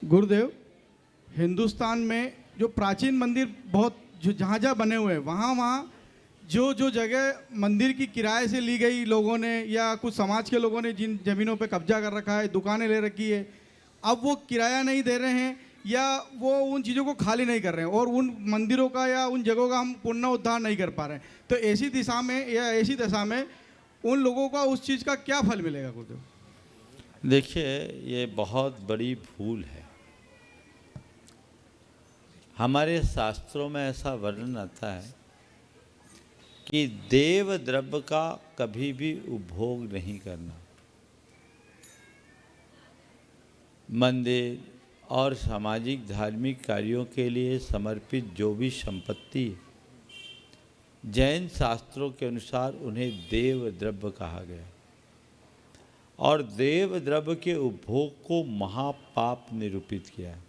गुरुदेव, हिंदुस्तान में जो प्राचीन मंदिर बहुत जो जहाँ जहाँ बने हुए हैं वहाँ जो जो जगह मंदिर की किराए से ली गई लोगों ने या कुछ समाज के लोगों ने जिन ज़मीनों पे कब्जा कर रखा है, दुकानें ले रखी है, अब वो किराया नहीं दे रहे हैं या वो उन चीज़ों को खाली नहीं कर रहे हैं और उन मंदिरों का या उन जगहों का हम पुनरुद्धार नहीं कर पा रहे हैं। तो ऐसी दिशा में या ऐसी दशा में उन लोगों का उस चीज़ का क्या फल मिलेगा गुरुदेव? देखिए, ये बहुत बड़ी भूल है। हमारे शास्त्रों में ऐसा वर्णन आता है कि देव द्रव्य का कभी भी उपभोग नहीं करना। मंदिर और सामाजिक धार्मिक कार्यों के लिए समर्पित जो भी संपत्ति जैन शास्त्रों के अनुसार उन्हें देव द्रव्य कहा गया और देव द्रव्य के उपभोग को महापाप निरूपित किया है।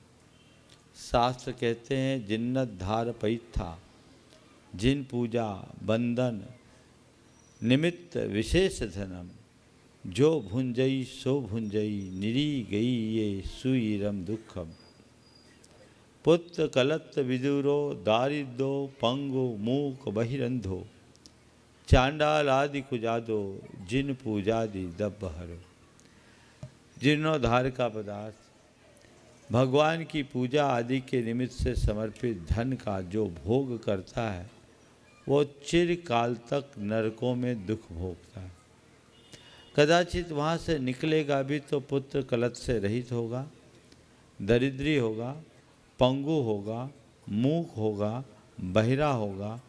शास्त्र कहते हैं जिन्नत धार पैथा, जिन पूजा बंधन निमित्त विशेष धनम, जो भुंजई सो भुंजई निरी गई ये सुईरम दुखम। पुत्र कलत विदुरो दारिद्रो पंगो मूक बहिरंधो, चांडाल आदि कुजादो, जिन पूजादि दब्ब हरो। जीर्णोद्धार का पदार्थ भगवान की पूजा आदि के निमित्त से समर्पित धन का जो भोग करता है वो चिरकाल तक नरकों में दुख भोगता है। कदाचित वहाँ से निकलेगा भी तो पुत्र कलत से रहित होगा, दरिद्री होगा, पंगु होगा, मूक होगा, बहिरा होगा,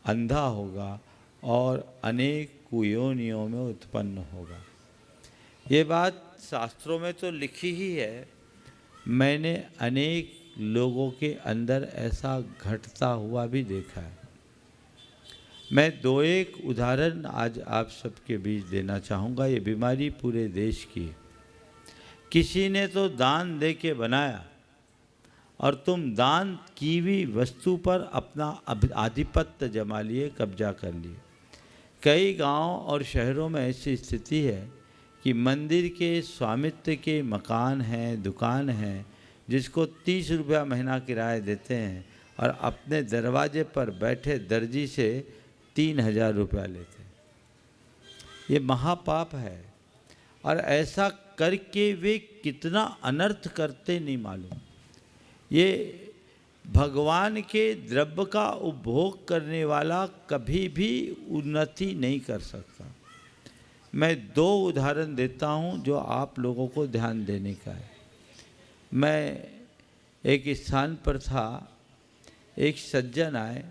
अंधा होगा और अनेक कुयोनियों में उत्पन्न होगा। ये बात शास्त्रों में तो लिखी ही है। मैंने अनेक लोगों के अंदर ऐसा घटता हुआ भी देखा है। मैं दो एक उदाहरण आज आप सबके बीच देना चाहूँगा। ये बीमारी पूरे देश की। किसी ने तो दान दे के बनाया और तुम दान की हुई वस्तु पर अपना आधिपत्य जमा लिए, कब्जा कर लिए। कई गांव और शहरों में ऐसी स्थिति है कि मंदिर के स्वामित्व के मकान हैं, दुकान हैं, जिसको 30 रुपया महीना किराया देते हैं और अपने दरवाजे पर बैठे दर्जी से 3000 रुपया लेते हैं। ये महापाप है और ऐसा करके वे कितना अनर्थ करते नहीं मालूम। ये भगवान के द्रव्य का उपभोग करने वाला कभी भी उन्नति नहीं कर सकता। मैं दो उदाहरण देता हूँ जो आप लोगों को ध्यान देने का है। मैं एक स्थान पर था, एक सज्जन आए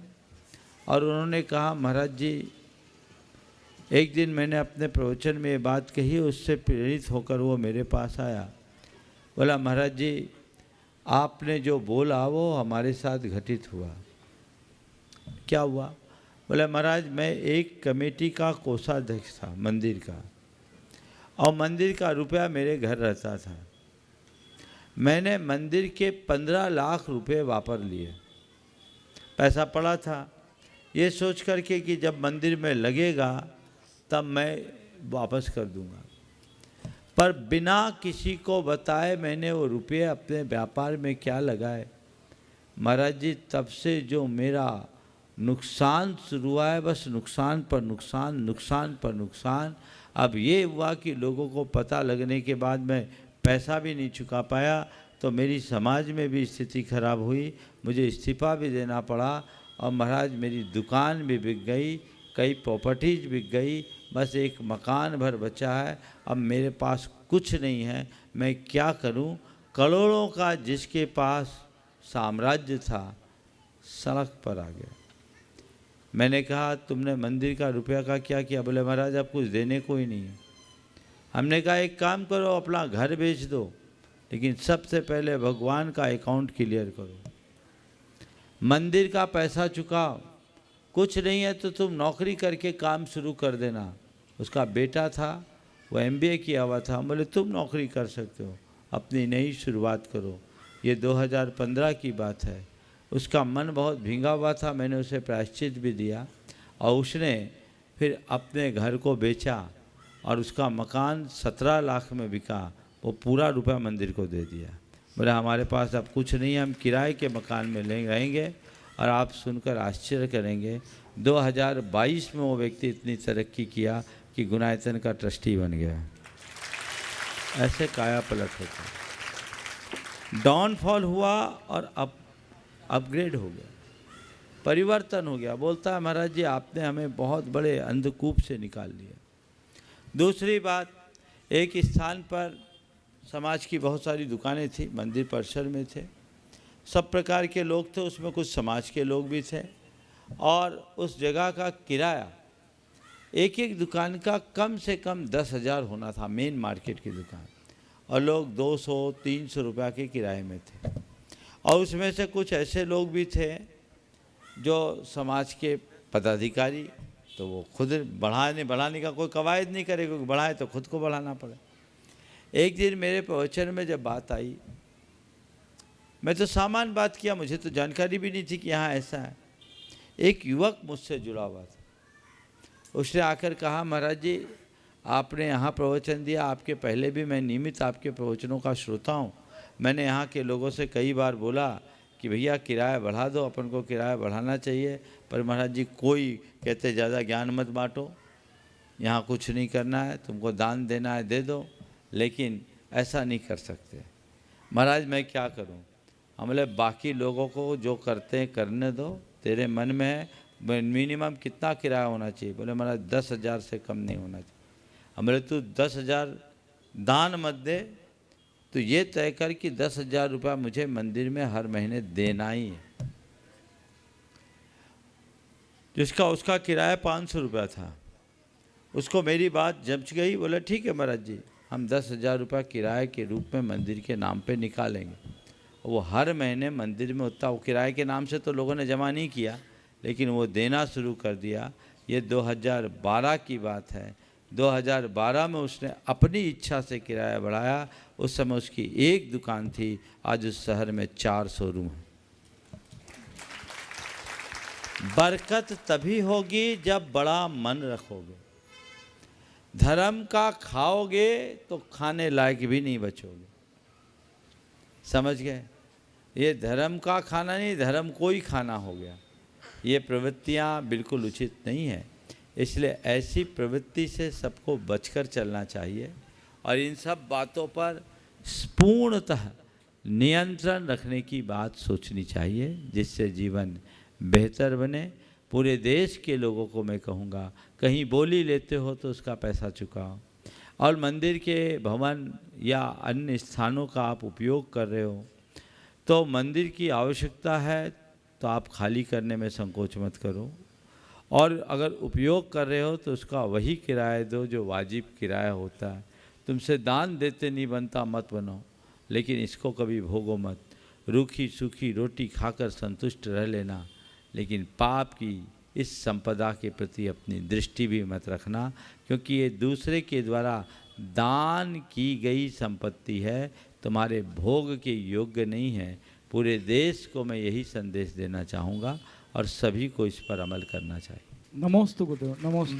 और उन्होंने कहा, महाराज जी, एक दिन मैंने अपने प्रवचन में ये बात कही, उससे प्रेरित होकर वो मेरे पास आया। बोला, महाराज जी, आपने जो बोला वो हमारे साथ घटित हुआ। क्या हुआ? बोला, महाराज, मैं एक कमेटी का कोषाध्यक्ष था मंदिर का और मंदिर का रुपया मेरे घर रहता था। मैंने मंदिर के 15 लाख रुपए वापर लिए। पैसा पड़ा था, ये सोच करके कि जब मंदिर में लगेगा तब मैं वापस कर दूंगा। पर बिना किसी को बताए मैंने वो रुपये अपने व्यापार में क्या लगाए। महाराज जी, तब से जो मेरा नुकसान शुरू हुआ है, बस नुकसान पर नुकसान, नुकसान पर नुकसान। अब ये हुआ कि लोगों को पता लगने के बाद मैं पैसा भी नहीं चुका पाया तो मेरी समाज में भी स्थिति खराब हुई, मुझे इस्तीफा भी देना पड़ा और महाराज मेरी दुकान भी बिक गई, कई प्रॉपर्टीज बिक गई, बस एक मकान भर बचा है। अब मेरे पास कुछ नहीं है, मैं क्या करूं? करोड़ों का जिसके पास साम्राज्य था सड़क पर आ गया। मैंने कहा, तुमने मंदिर का रुपया का क्या किया? बोले, महाराज अब कुछ देने को ही नहीं है। हमने कहा, एक काम करो, अपना घर बेच दो, लेकिन सबसे पहले भगवान का अकाउंट क्लियर करो, मंदिर का पैसा चुकाओ। कुछ नहीं है तो तुम नौकरी करके काम शुरू कर देना। उसका बेटा था, वो MBA किया हुआ था। बोले, तुम नौकरी कर सकते हो, अपनी नई शुरुआत करो। ये 2015 की बात है। उसका मन बहुत भींगा हुआ था, मैंने उसे प्रायश्चित भी दिया और उसने फिर अपने घर को बेचा और उसका मकान 17 लाख में बिका। वो पूरा रुपया मंदिर को दे दिया। बोले हमारे पास अब कुछ नहीं है, हम किराए के मकान में रहेंगे। और आप सुनकर आश्चर्य करेंगे, 2022 में वो व्यक्ति इतनी तरक्की किया कि गुनायतन का ट्रस्टी बन गया। ऐसे काया पलट होता है। डाउनफॉल हुआ और अपग्रेड हो गया, परिवर्तन हो गया। बोलता है महाराज जी आपने हमें बहुत बड़े अंधकूप से निकाल लिया। दूसरी बात, एक स्थान पर समाज की बहुत सारी दुकानें थी, मंदिर परिसर में थे, सब प्रकार के लोग थे, उसमें कुछ समाज के लोग भी थे। और उस जगह का किराया एक एक दुकान का कम से कम 10,000 होना था, मेन मार्केट की दुकान, और लोग 200-300 रुपया के किराए में थे। और उसमें से कुछ ऐसे लोग भी थे जो समाज के पदाधिकारी, तो वो खुद बढ़ाने का कोई कवायद नहीं करे, क्योंकि बढ़ाए तो खुद को बढ़ाना पड़े। एक दिन मेरे प्रवचन में जब बात आई, मैं तो सामान्य बात किया, मुझे तो जानकारी भी नहीं थी कि यहाँ ऐसा है। एक युवक मुझसे जुड़ा हुआ था, उसने आकर कहा महाराज जी आपने यहाँ प्रवचन दिया, आपके पहले भी मैं नियमित आपके प्रवचनों का श्रोता हूँ। मैंने यहाँ के लोगों से कई बार बोला कि भैया किराया बढ़ा दो, अपन को किराया बढ़ाना चाहिए, पर महाराज जी कोई कहते ज़्यादा ज्ञान मत बांटो, यहाँ कुछ नहीं करना है, तुमको दान देना है दे दो, लेकिन ऐसा नहीं कर सकते। महाराज मैं क्या करूँ? हम बोले बाकी लोगों को जो करते हैं करने दो, तेरे मन में है मिनिमम कितना किराया होना चाहिए? बोले महाराज 10,000 से कम नहीं होना चाहिए। हम बोले तू 10,000 दान मत दे, तो ये तय कर कि 10,000 रुपया मुझे मंदिर में हर महीने देना ही है। जिसका उसका किराया 500 रुपया था, उसको मेरी बात जच गई। बोला ठीक है महाराज जी, हम 10,000 रुपया किराए के रूप में मंदिर के नाम पे निकालेंगे। वो हर महीने मंदिर में उतना, वो किराए के नाम से तो लोगों ने जमा नहीं किया, लेकिन वो देना शुरू कर दिया। ये 2012 की बात है। 2012 में उसने अपनी इच्छा से किराया बढ़ाया। उस समय उसकी एक दुकान थी, आज उस शहर में 4 शोरूम है। बरकत तभी होगी जब बड़ा मन रखोगे। धर्म का खाओगे तो खाने लायक भी नहीं बचोगे। समझ गए? ये धर्म का खाना नहीं, धर्म को ही खाना हो गया। ये प्रवृत्तियाँ बिल्कुल उचित नहीं है, इसलिए ऐसी प्रवृत्ति से सबको बचकर चलना चाहिए और इन सब बातों पर पूर्णतः नियंत्रण रखने की बात सोचनी चाहिए, जिससे जीवन बेहतर बने। पूरे देश के लोगों को मैं कहूँगा, कहीं बोली लेते हो तो उसका पैसा चुकाओ, और मंदिर के भवन या अन्य स्थानों का आप उपयोग कर रहे हो तो मंदिर की आवश्यकता है तो आप खाली करने में संकोच मत करो, और अगर उपयोग कर रहे हो तो उसका वही किराया दो जो वाजिब किराया होता है। तुमसे दान देते नहीं बनता मत बनो, लेकिन इसको कभी भोगो मत। रूखी सूखी रोटी खाकर संतुष्ट रह लेना, लेकिन पाप की इस संपदा के प्रति अपनी दृष्टि भी मत रखना, क्योंकि ये दूसरे के द्वारा दान की गई संपत्ति है, तुम्हारे भोग के योग्य नहीं है। पूरे देश को मैं यही संदेश देना चाहूँगा और सभी को इस पर अमल करना चाहिए। नमोस्तु गुरुदेव, नमोस्तु।